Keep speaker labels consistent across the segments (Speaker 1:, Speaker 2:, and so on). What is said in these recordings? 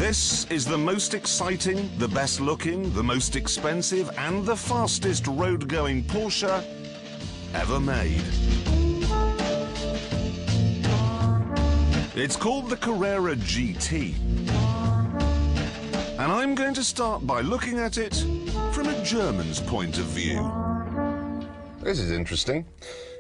Speaker 1: This is the most exciting, the best looking, the most expensive and the fastest road-going Porsche ever made. It's called the Carrera GT. And I'm going to start by looking at it from a German's point of view.
Speaker 2: This is interesting.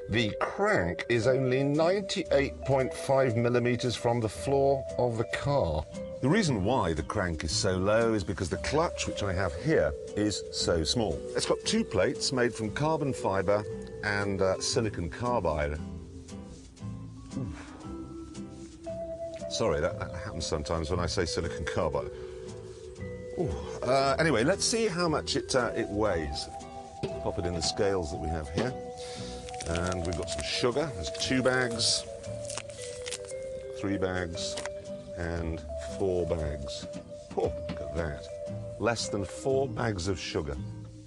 Speaker 2: The crank is only 98.5 millimeters from the floor of the car. The reason why the crank is so low is because the clutch, which I have here, is so small. It's got two plates made from carbon fiber and silicon carbide. Oof. Sorry, that happens sometimes when I say silicon carbide. Anyway, let's see how much it weighs. Pop it in the scales that we have here. And we've got some sugar. There's 2 bags, 3 bags, and 4 bags. Oh, look at that. Less than 4 bags of sugar.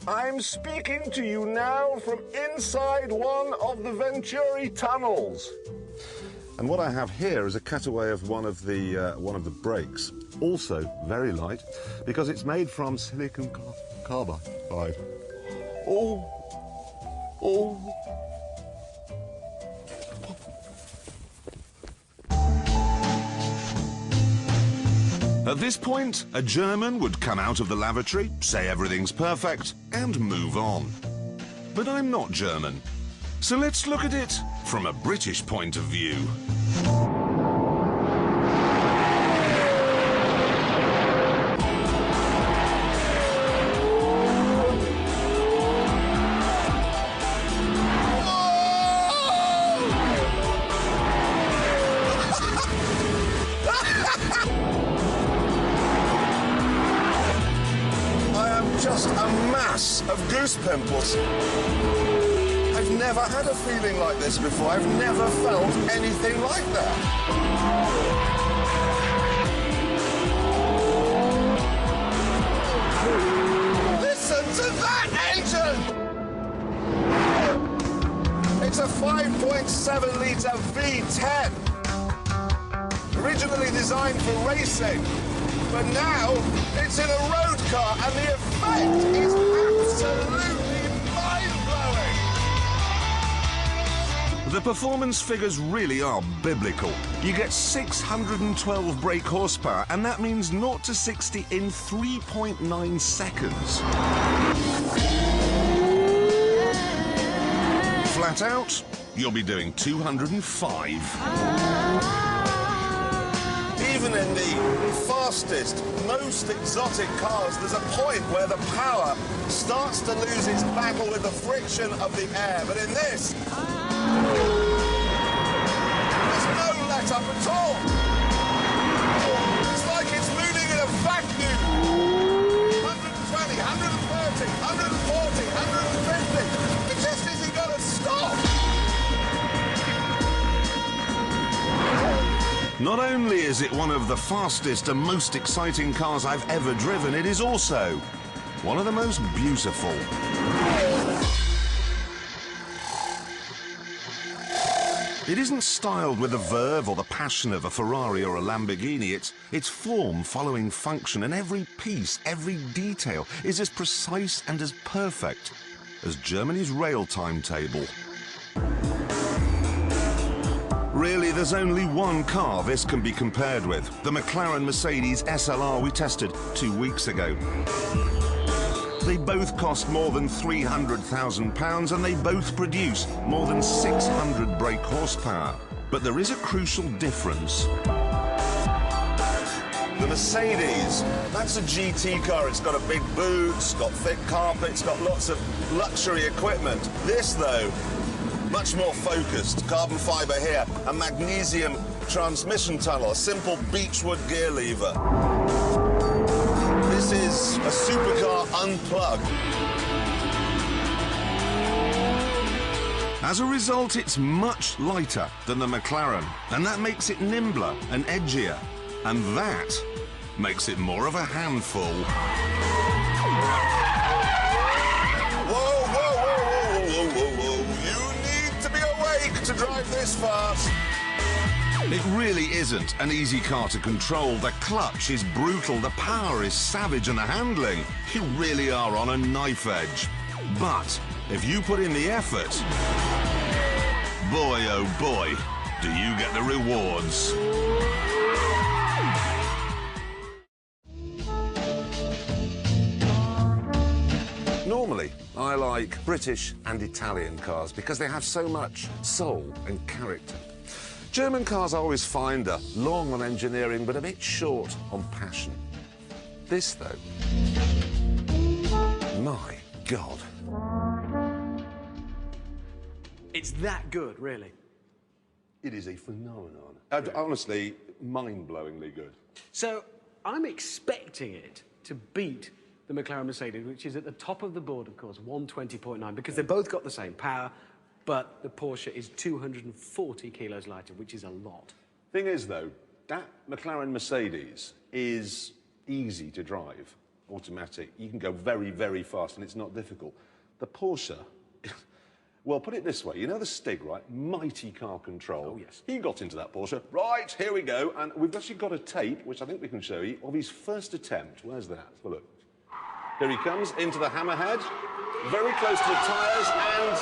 Speaker 2: I'm speaking to you now from inside one of the Venturi tunnels. And what I have here is a cutaway of one of the brakes. Also very light, because it's made from silicon carbide. Oh.
Speaker 1: At this point, a German would come out of the lavatory, say everything's perfect, and move on. But I'm not German, so let's look at it from a British point of view.
Speaker 2: Just a mass of goose pimples. I've never had a feeling like this before. I've never felt anything like that. Listen to that engine! It's a 5.7-litre V10. Originally designed for racing. But now, it's in a road car, and the effect is absolutely mind-blowing!
Speaker 1: The performance figures really are biblical. You get 612 brake horsepower, and that means 0 to 60 in 3.9 seconds. Flat out, you'll be doing 205.
Speaker 2: Even in the fastest, most exotic cars, there's a point where the power starts to lose its battle with the friction of the air. But in this, there's no let-up at all. It's like it's moving in a vacuum. 120, 130, 140, 150. It just isn't going to stop.
Speaker 1: Not only is it one of the fastest and most exciting cars I've ever driven, it is also one of the most beautiful. It isn't styled with the verve or the passion of a Ferrari or a Lamborghini. It's form following function, and every piece, every detail is as precise and as perfect as Germany's rail timetable. Really, there's only one car this can be compared with, the McLaren Mercedes SLR we tested 2 weeks ago. They both cost more than £300,000 and they both produce more than 600 brake horsepower. But there is a crucial difference.
Speaker 2: The Mercedes, that's a GT car. It's got a big boot, it's got thick carpet, it's got lots of luxury equipment. This, though, much more focused. Carbon fiber here, a magnesium transmission tunnel, a simple beechwood gear lever. This is a supercar unplugged.
Speaker 1: As a result, it's much lighter than the McLaren, and that makes it nimbler and edgier, and that makes it more of a handful.
Speaker 2: Whoa, whoa, whoa, whoa, whoa, whoa, whoa. You need to be awake to drive this fast.
Speaker 1: It really isn't an easy car to control. The clutch is brutal, the power is savage, and the handling, you really are on a knife edge. But if you put in the effort, boy oh boy, do you get the rewards.
Speaker 2: Normally, I like British and Italian cars because they have so much soul and character. German cars I always find are long on engineering but a bit short on passion. This, though, my God.
Speaker 3: It's that good, really.
Speaker 2: It is a phenomenon. Honestly, mind-blowingly good.
Speaker 3: So I'm expecting it to beat the McLaren Mercedes, which is at the top of the board, of course, 120.9, because they've both got the same power, but the Porsche is 240 kilos lighter, which is a lot.
Speaker 2: Thing is, though, that McLaren Mercedes is easy to drive, automatic. You can go very, very fast, and it's not difficult. The Porsche, well, put it this way. You know the Stig, right? Mighty car control.
Speaker 3: Oh, yes.
Speaker 2: He got into that Porsche. Right, here we go. And we've actually got a tape, which I think we can show you, of his first attempt. Where's that? Have a look. Here he comes into the hammerhead, very close to the tyres, and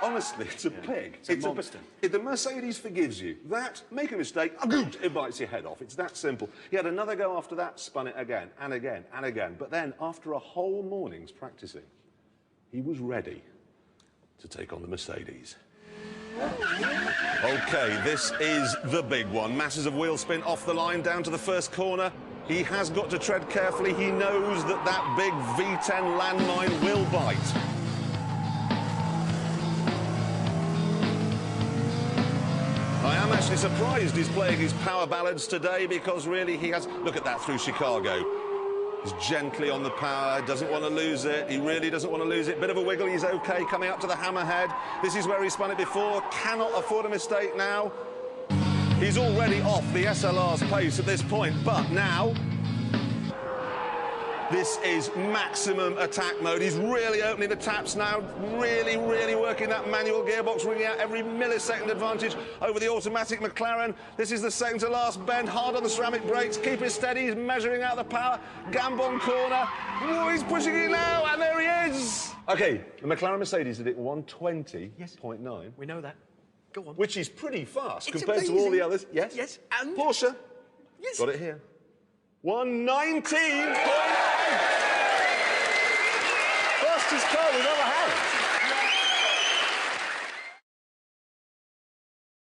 Speaker 2: honestly, it's a pig.
Speaker 3: It's a monster.
Speaker 2: The Mercedes forgives you. That, make a mistake, it bites your head off. It's that simple. He had another go after that, spun it again, and again, and again. But then, after a whole morning's practicing, he was ready to take on the Mercedes. OK, this is the big one. Masses of wheel spin off the line down to the first corner. He has got to tread carefully. He knows that that big V10 landmine will bite. I am actually surprised he's playing his power ballads today because really he has... Look at that through Chicago. He's gently on the power, doesn't want to lose it. He really doesn't want to lose it. Bit of a wiggle, he's OK, coming up to the hammerhead. This is where he spun it before, cannot afford a mistake now. He's already off the SLR's pace at this point, but now... This is maximum attack mode. He's really opening the taps now, really, really working that manual gearbox, wringing out every millisecond advantage over the automatic McLaren. This is the second to last bend, hard on the ceramic brakes, keep it steady, he's measuring out the power, Gambon corner. Oh, he's pushing it now, and there he is. OK, the McLaren Mercedes did it 120.9.
Speaker 3: Yes. We know that. Go on.
Speaker 2: Which is pretty fast
Speaker 3: It's
Speaker 2: compared to all the others. Yes?
Speaker 3: Yes, and...
Speaker 2: Porsche.
Speaker 3: Yes.
Speaker 2: Got it here. 119.8. Fastest car we've ever